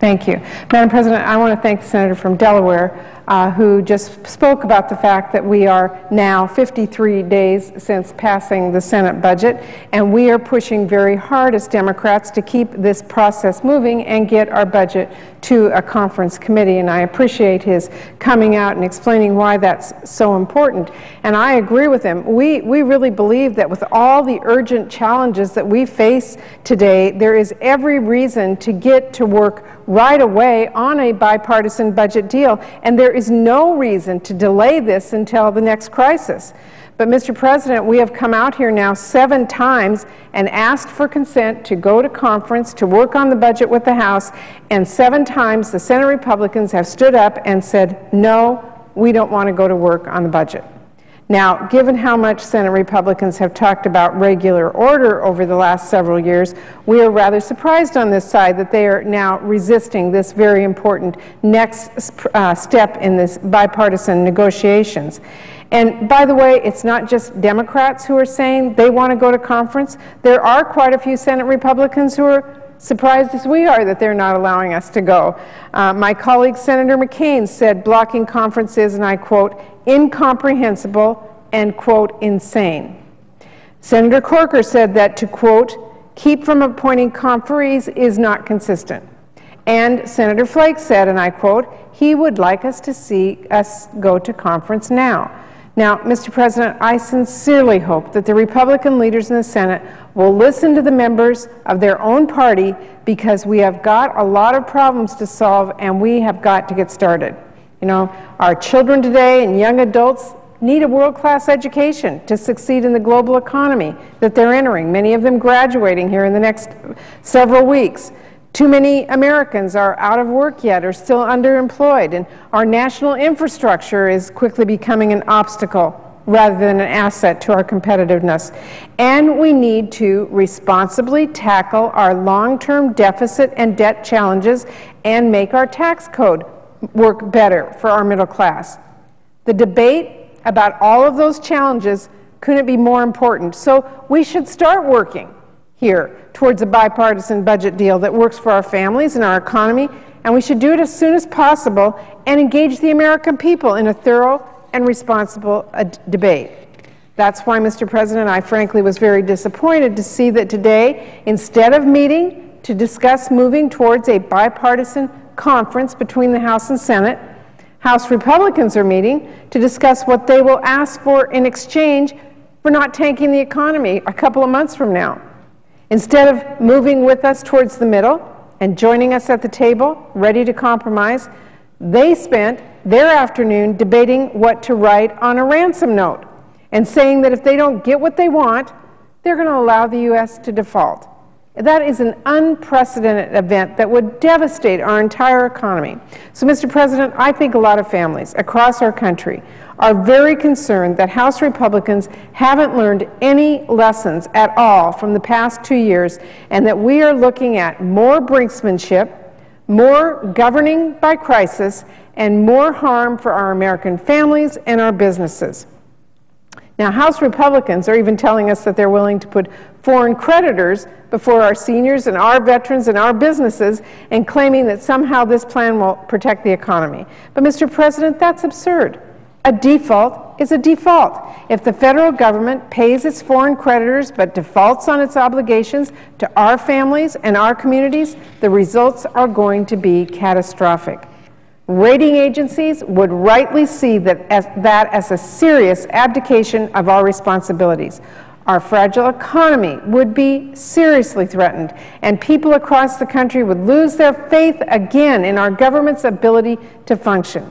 Thank you. Madam President, I want to thank the Senator from Delaware who just spoke about the fact that we are now 53 days since passing the Senate budget, and we are pushing very hard as Democrats to keep this process moving and get our budget to a conference committee, and I appreciate his coming out and explaining why that's so important. And I agree with him. We really believe that with all the urgent challenges that we face today, there is every reason to get to work right away on a bipartisan budget deal, and there is no reason to delay this until the next crisis. But, Mr. President, we have come out here now 7 times and asked for consent to go to conference to work on the budget with the House, and 7 times the Senate Republicans have stood up and said, no, we don't want to go to work on the budget. Now, given how much Senate Republicans have talked about regular order over the last several years, we are rather surprised on this side that they are now resisting this very important next step in this bipartisan negotiations. And by the way, it's not just Democrats who are saying they want to go to conference. There are quite a few Senate Republicans who are surprised as we are that they're not allowing us to go. My colleague Senator McCain said blocking conference is, and I quote, incomprehensible and, quote, insane. Senator Corker said that to, quote, keep from appointing conferees is not consistent. And Senator Flake said, and I quote, he would like us to see us go to conference now. Now, Mr. President, I sincerely hope that the Republican leaders in the Senate will listen to the members of their own party, because we have got a lot of problems to solve and we have got to get started. You know, our children today and young adults need a world-class education to succeed in the global economy that they're entering, many of them graduating here in the next several weeks. Too many Americans are out of work yet or still underemployed, and our national infrastructure is quickly becoming an obstacle rather than an asset to our competitiveness. And we need to responsibly tackle our long-term deficit and debt challenges and make our tax code work better for our middle class. The debate about all of those challenges couldn't be more important, so we should start working here towards a bipartisan budget deal that works for our families and our economy, and we should do it as soon as possible and engage the American people in a thorough and responsible debate. That's why, Mr. President, I frankly was very disappointed to see that today, instead of meeting to discuss moving towards a bipartisan conference between the House and Senate, House Republicans are meeting to discuss what they will ask for in exchange for not tanking the economy a couple of months from now. Instead of moving with us towards the middle and joining us at the table, ready to compromise, they spent their afternoon debating what to write on a ransom note and saying that if they don't get what they want, they're going to allow the U.S. to default. That is an unprecedented event that would devastate our entire economy. So, Mr. President, I think a lot of families across our country are very concerned that House Republicans haven't learned any lessons at all from the past 2 years, and that we are looking at more brinksmanship, more governing by crisis, and more harm for our American families and our businesses. Now, House Republicans are even telling us that they're willing to put foreign creditors before our seniors and our veterans and our businesses, and claiming that somehow this plan will protect the economy. But, Mr. President, that's absurd. A default is a default. If the federal government pays its foreign creditors but defaults on its obligations to our families and our communities, the results are going to be catastrophic. Rating agencies would rightly see that as a serious abdication of our responsibilities. Our fragile economy would be seriously threatened, and people across the country would lose their faith again in our government's ability to function.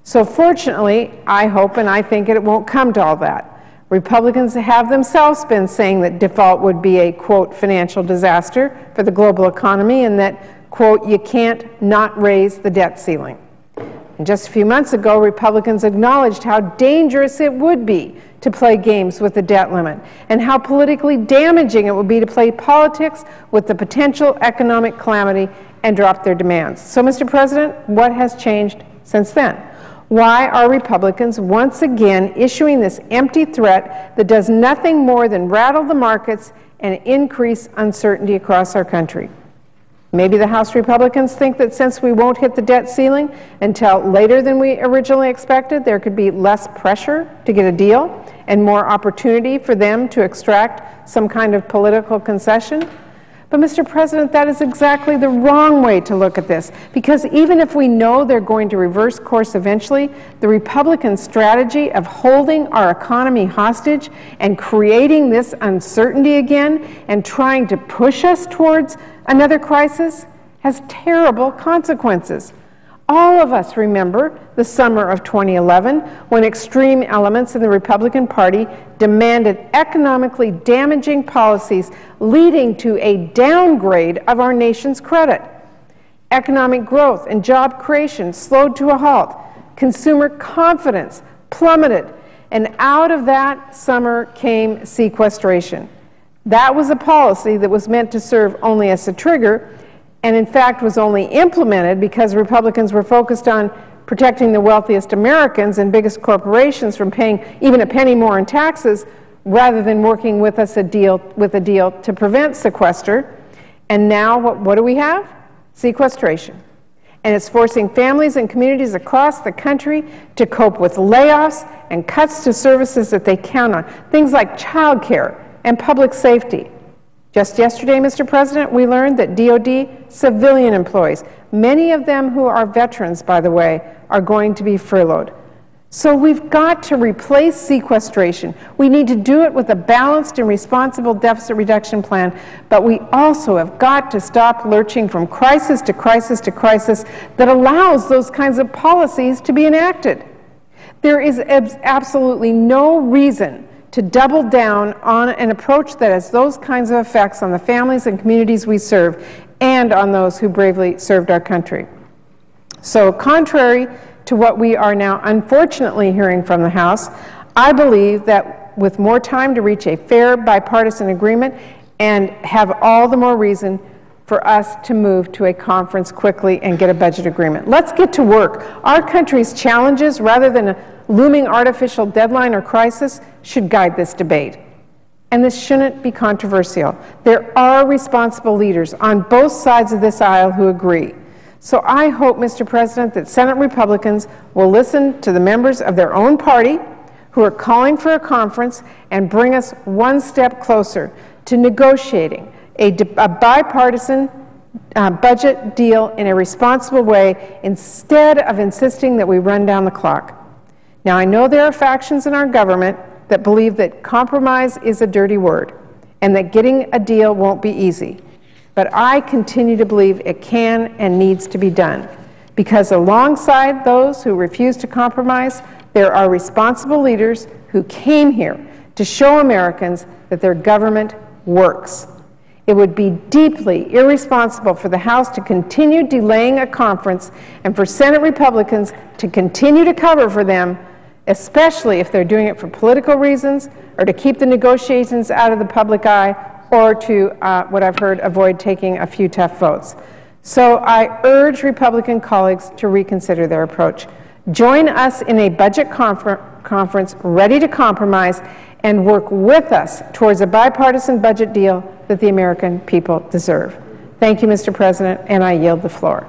So fortunately, I hope and I think it won't come to all that. Republicans have themselves been saying that default would be a, quote, financial disaster for the global economy, and that, quote, you can't not raise the debt ceiling. And just a few months ago, Republicans acknowledged how dangerous it would be to play games with the debt limit, and how politically damaging it would be to play politics with the potential economic calamity and drop their demands. So, Mr. President, what has changed since then? Why are Republicans once again issuing this empty threat that does nothing more than rattle the markets and increase uncertainty across our country? Maybe the House Republicans think that since we won't hit the debt ceiling until later than we originally expected, there could be less pressure to get a deal and more opportunity for them to extract some kind of political concession. But, Mr. President, that is exactly the wrong way to look at this, because even if we know they're going to reverse course eventually, the Republican strategy of holding our economy hostage and creating this uncertainty again and trying to push us towards another crisis has terrible consequences. All of us remember the summer of 2011 when extreme elements in the Republican Party demanded economically damaging policies leading to a downgrade of our nation's credit. Economic growth and job creation slowed to a halt. Consumer confidence plummeted. And out of that summer came sequestration. That was a policy that was meant to serve only as a trigger, and in fact was only implemented because Republicans were focused on protecting the wealthiest Americans and biggest corporations from paying even a penny more in taxes, rather than working with us a deal to prevent sequester. And now what do we have? Sequestration. And it's forcing families and communities across the country to cope with layoffs and cuts to services that they count on, things like child care and public safety. Just yesterday, Mr. President, we learned that DOD civilian employees, many of them who are veterans, by the way, are going to be furloughed. So we've got to replace sequestration. We need to do it with a balanced and responsible deficit reduction plan, but we also have got to stop lurching from crisis to crisis to crisis that allows those kinds of policies to be enacted. There is absolutely no reason to double down on an approach that has those kinds of effects on the families and communities we serve and on those who bravely served our country. So contrary to what we are now unfortunately hearing from the House, I believe that with more time to reach a fair bipartisan agreement and have all the more reason for us to move to a conference quickly and get a budget agreement. Let's get to work. Our country's challenges, rather than a looming artificial deadline or crisis, should guide this debate. And this shouldn't be controversial. There are responsible leaders on both sides of this aisle who agree. So I hope, Mr. President, that Senate Republicans will listen to the members of their own party who are calling for a conference and bring us one step closer to negotiating a bipartisan budget deal in a responsible way instead of insisting that we run down the clock. Now, I know there are factions in our government that believe that compromise is a dirty word and that getting a deal won't be easy. But I continue to believe it can and needs to be done, because alongside those who refuse to compromise, there are responsible leaders who came here to show Americans that their government works. It would be deeply irresponsible for the House to continue delaying a conference and for Senate Republicans to continue to cover for them, especially if they're doing it for political reasons or to keep the negotiations out of the public eye, or to, what I've heard, avoid taking a few tough votes. So I urge Republican colleagues to reconsider their approach. Join us in a budget conference ready to compromise and work with us towards a bipartisan budget deal that the American people deserve. Thank you, Mr. President, and I yield the floor.